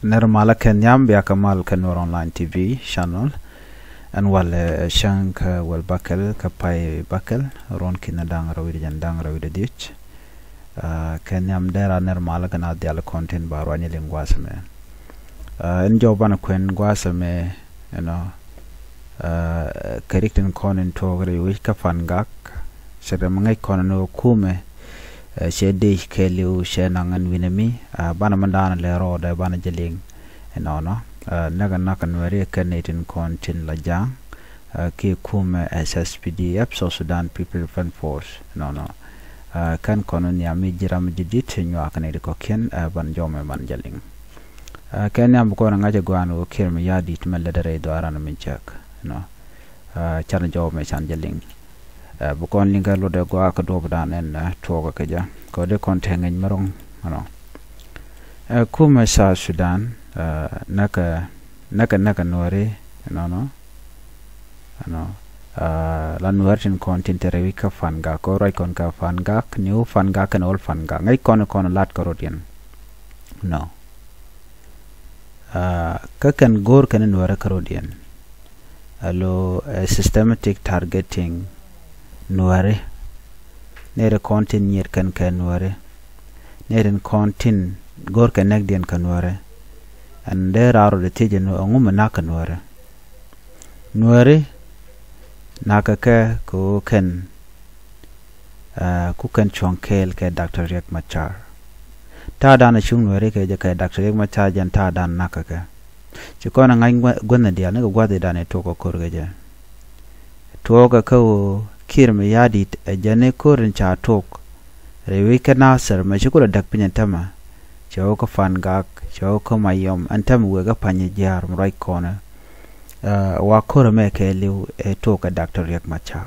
Nirmala Kenyam Biakamal Kanur Online TV channel and Shank Bakel Kapai Bakel Ron Kinadang Rawijan Dang Rawidich Kenyam Dera Nirmala Kana Dial content Barwani Linguasame Njobana Quen Guasame Kerikton Conin Togri Wika Fangak Seremangai Cono Kume Shedi Kelu Shenangan Winami Banamandana Lero de Banajaling and honor Naga Nakan Maria Canadian Contin Lajang Ki Kume SSPD South Sudan People Defense Force no Kan Kononia Mijiram Jidit in your Canadian Kokian Banjome Banjaling Kenya Bukona Najaguan will kill me yadi to Meladere do Aranaminchak Chanajo Meshanjaling Bukon linga lo de go ka do dan en toga kaja ko de contain en marong kuma sa Sudan naka nore la nuertin content terewika fanga ko rai kon ka fanga new fanga kan ol fanga ngai kon lat karodian ka kan gor kan nuera karodian allo systematic targeting Nuare Nere contin yer kan nuare Neren contin gor kanagdian nuare and there are the tijan naka nuare nakaka ko ken kukan chonkel ke Dr. Riek Machar ta dana chung nuare ke je ke Dr. Riek Machar jan ta dan nakaka chikona ngai gonna dia ne gwade dane toko korgeje toga ko Kirme yadit a jane korin cha talk rewika nasar machikula dakpinya tama chawoko fangak chawoko mayom antam wega panye jar right corner wakora meke liu e talk a Dr. Riek Machar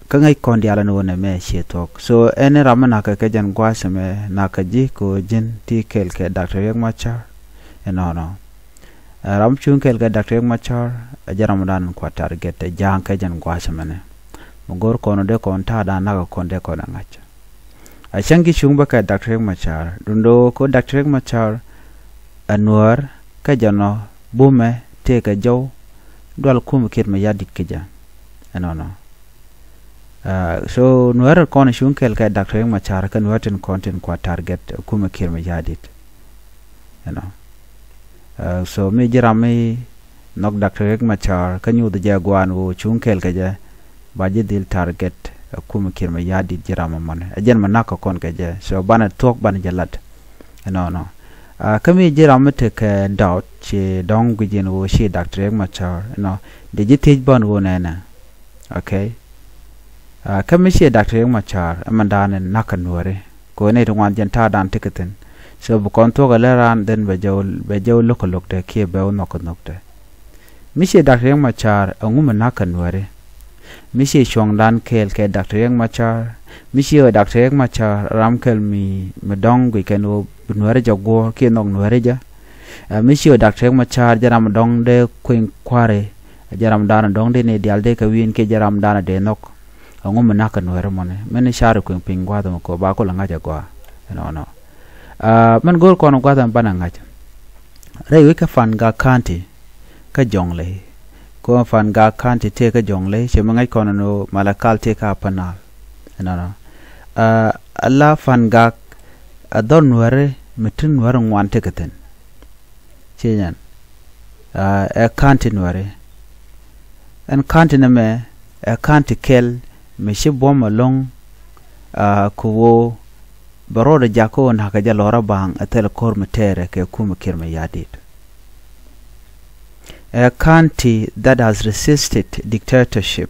kangai kondi ala no ne me she talk so ene ramana ka jan gwasame nakaji ko jin tikel ke Dr. Riek Machar no ram chunkel ke Dr. Riek Machar jaramadan kwa target jang ka jan gwasame Mugor kono de kon ta da naga konde ko ngacha a changi chungba ka Dr. Riek Machar dundo ko Dr. Riek Machar anwar ka jano bume te ka jaw dol kum kit me yadit keja so nuar kono chungkel ka Dr. Riek Machar kan waten content kwa target kum kit me yadit so me jirami nok Dr. Riek Machar kanyu de jagwan wo chungkel ka ja baje dil target kuma kirma yadi jirama man ajen manaka kon keje so bana talk bana jalat kami jirama te ke doubt che dong gujin wo shi Dr. Riek Machar de jitej ban wo nena okay kami shi Dr. Riek Machar amandane nakanore ko ne dwan janta dan tiketin so bu kon to galeran den be jaw lokolok de ke be nokte mi shi Dr. Riek Machar ngum nakanore Mishi Chongdan kel ke Dr. Riek Machar Mishi Dr. Riek Machar ramkel mi medong we can nuare jago ke nok nuare ja Mishi Dr. Riek Machar jaram dong de kuin kware jaram dana dong de ne dialde ka win ke jaram dana de nok ngum naka nuare mone men share kuin pingwa do ko ba ko langa jago man gol kono kwa tan bananga re we ka fan ga kanti ka jongle ko fan ga kanti te ka jongle che mangai kono no malakal te ka panal alla fan ga adon ware mitun ware ngwante katen cheyan e kanti ware en kanti na me e kanti kel me shibom along ko wo baroda jako na ka jalora bang atel kor metere ke kuma kirme yadit a country that has resisted dictatorship,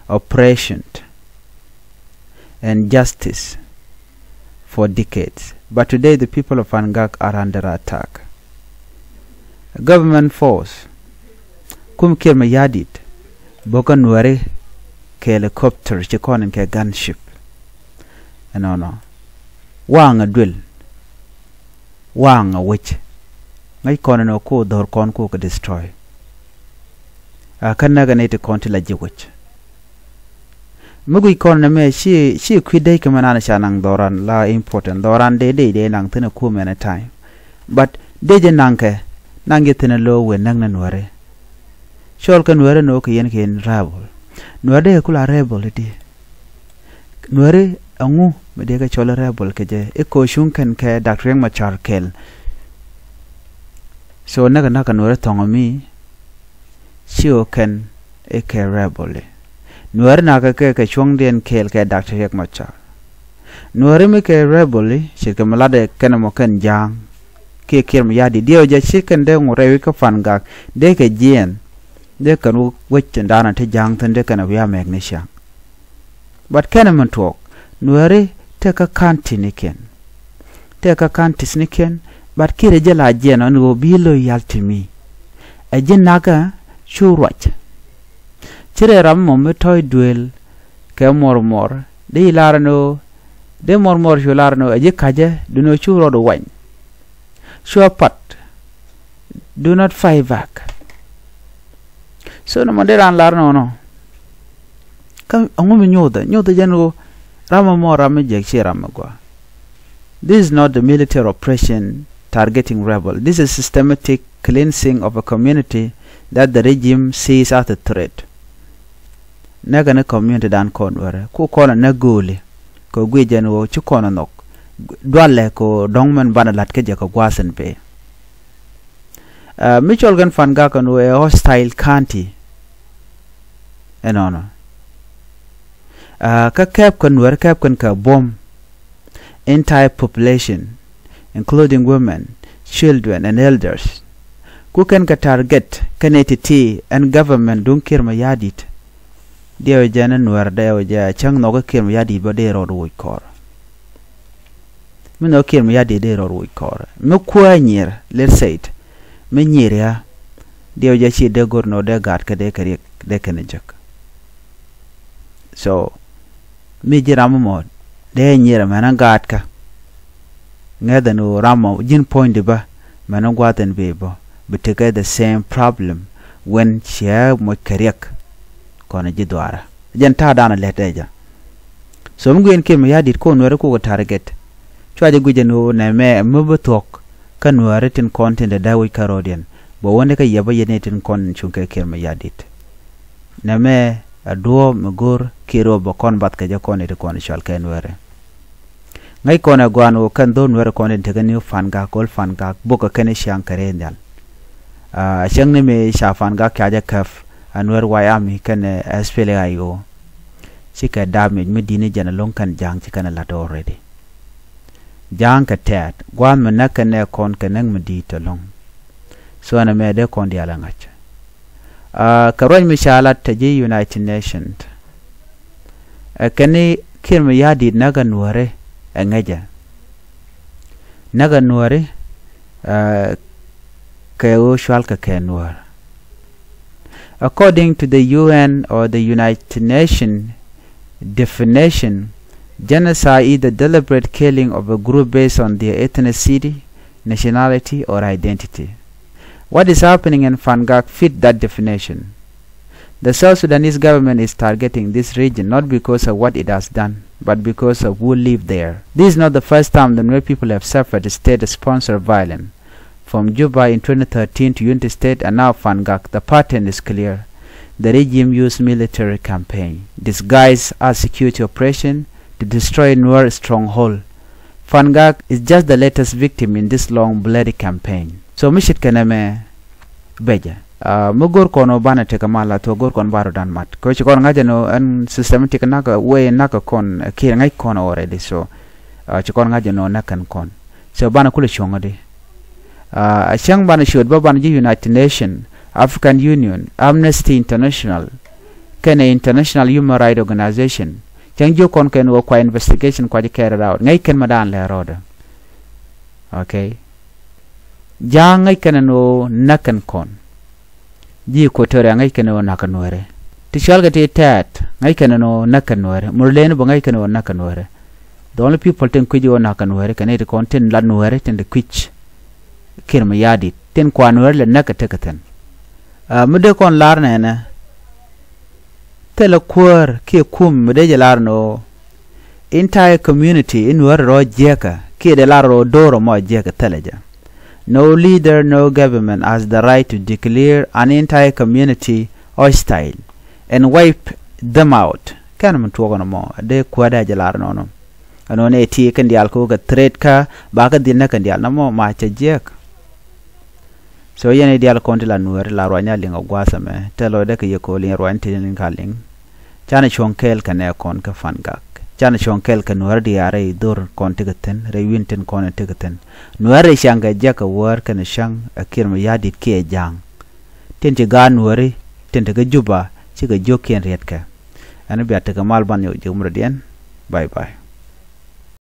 oppression, and justice for decades. But today the people of Fangak are under attack. A government force, kum kirma yadit, bokan ware ke helicopter, chikonin ke gunship. Wang a drill, wang a witch. Ngai kono no ko dor kon ko destroy kan naga ne te konti la jiwch mugu kono na me shi kwidai kama na shanang doran la important doran de nang tena ku mena time but deje nange tene lo we nang na nuare shol ka nuare no ke yen ken rabol nuare kula rebel di nuare angu mede ka chol rebel ke je e ko shun kan ke Dr. Riek Machar kel so naga nuare tongomi shio ken e ke rebel nuare naga ke chong den kel ke Dr. Riek Machar nuare me ke rebel shirka malade ken mo ken jang ke kirm yadi dio ja chicken de ngore wi ka fangak de ke jien de kan wech ndana te jang tan de kan ya magnesia but kana man talk nuare te ka kanti niken te ka kanti sniken but kire jela jien on go bilo yaltimi a jin naga churwach chire ram mo me toy duel ke mor de larno de mor chularno aje kaje duno churo do wany sure pat do not fight back so no mandera larno no kam angu nyoda jeno rama mo rama je rama go. This is not the military oppression targeting rebel. This is systematic cleansing of a community that the regime sees as a threat. Naga na community dan konware ku kona na gole ko gwejen wo chukona nok dwale ko dongmen bana lat ke je ko gwasen be Mitchell gan fanga kan we hostile county enono ka kap kan ka bomb entire population including women, children and elders ku kan ka target kanetiti and government dun kirma yadit dio janan war dio ja chang no ka kirma yadi ba de ro wi kor min no kirma yadi de ro wi kor me kwanyir let's say it me nyiria dio ja chi de gorno de gat ka de kare de kanejak so me jiram mo de nyira manan gat ka ngada no ramo jin point ba manan gwaten be bo but together the same problem when share mo karek kona jidwara jen ta dana leteja so mguen kim yadit ko nwere ko target chwaje gujeno na me mubutok kan nwere tin content da wi karodian bo wonde ka yaba yenetin kon chunke kim yadit na me ado mgor kiro bo kon bat ka je kon ite kon shal kan nwere ngai kona gwano kan do nwere kon te gani fanga kol fanga boka kene shankare ndal shang ne me shafan ga kyaja kaf anwer wayami kan spele ayo chika damage medine jana long kan jang chika na lato already jang ka tat gwam na kan ne kon kanang medito long so ana me de kon dia langach karoy mishala taji United Nations kani kirma yadi naga nuare ngaja naga nuare kayo shwalka kenwar. According to the UN or the United Nations definition, genocide is the deliberate killing of a group based on their ethnicity, nationality, or identity. What is happening in Fangak fit that definition. The South Sudanese government is targeting this region not because of what it has done, but because of who live there. This is not the first time the Nuer people have suffered state-sponsored violence. From Juba in 2013 to Unity State and now Fangak, the pattern is clear. The regime used military campaign, disguised as security operation, to destroy Nuer stronghold. Fangak is just the latest victim in this long bloody campaign. So mishit kaname beja. Mugor kono bana teka mala to gor kon baro dan mat. Ko chikon ngaja no an systematic naka way naka kon kira ngai kono already so chikon ngaja no nakan kon. So bana kule chongade. Ashang bana shod ba bana United Nations, African Union, Amnesty International, Kenya International Human Rights Organization. Chang jo kon ken wo kwa investigation kwa je carried out. Ngai ken madan le roda. Okay. Jang ngai ken no nakan kon. Ji ko tore ngai ken no nakan wore. Ti shalga ti tat ngai ken no nakan wore. Murlen bo ngai ken no nakan wore. The only people ten kuji wo nakan wore ken it content lan wore ten the kwich. Kirma yadi ten kwanwer le naka tekatan mude kon larna na tele kwar ke kum mude jalar no entire community in wer ro jeka ke de laro doro mo jeka teleja No leader, no government has the right to declare an entire community hostile and wipe them out. Kan man tuwa na mo de kwada jalar no ano ne ti kan dial ko ga trade ka ba ka dinna kan dial na mo ma cha jek so yene dial kon la nuer la ronya linga gwasa me telo de ka yeko lin roan tin kaling chana chonkel kan e kon ka fangak chana chonkel kan nuer diare dur kon tigaten re winten kon tigaten nuer shanga jeka war kan shang akir ma yadit ke jang tin ti ga nueri tin ti ga juba ci ga jokken ret ka ana biya ta kamal ban yo jumra dien bye bye.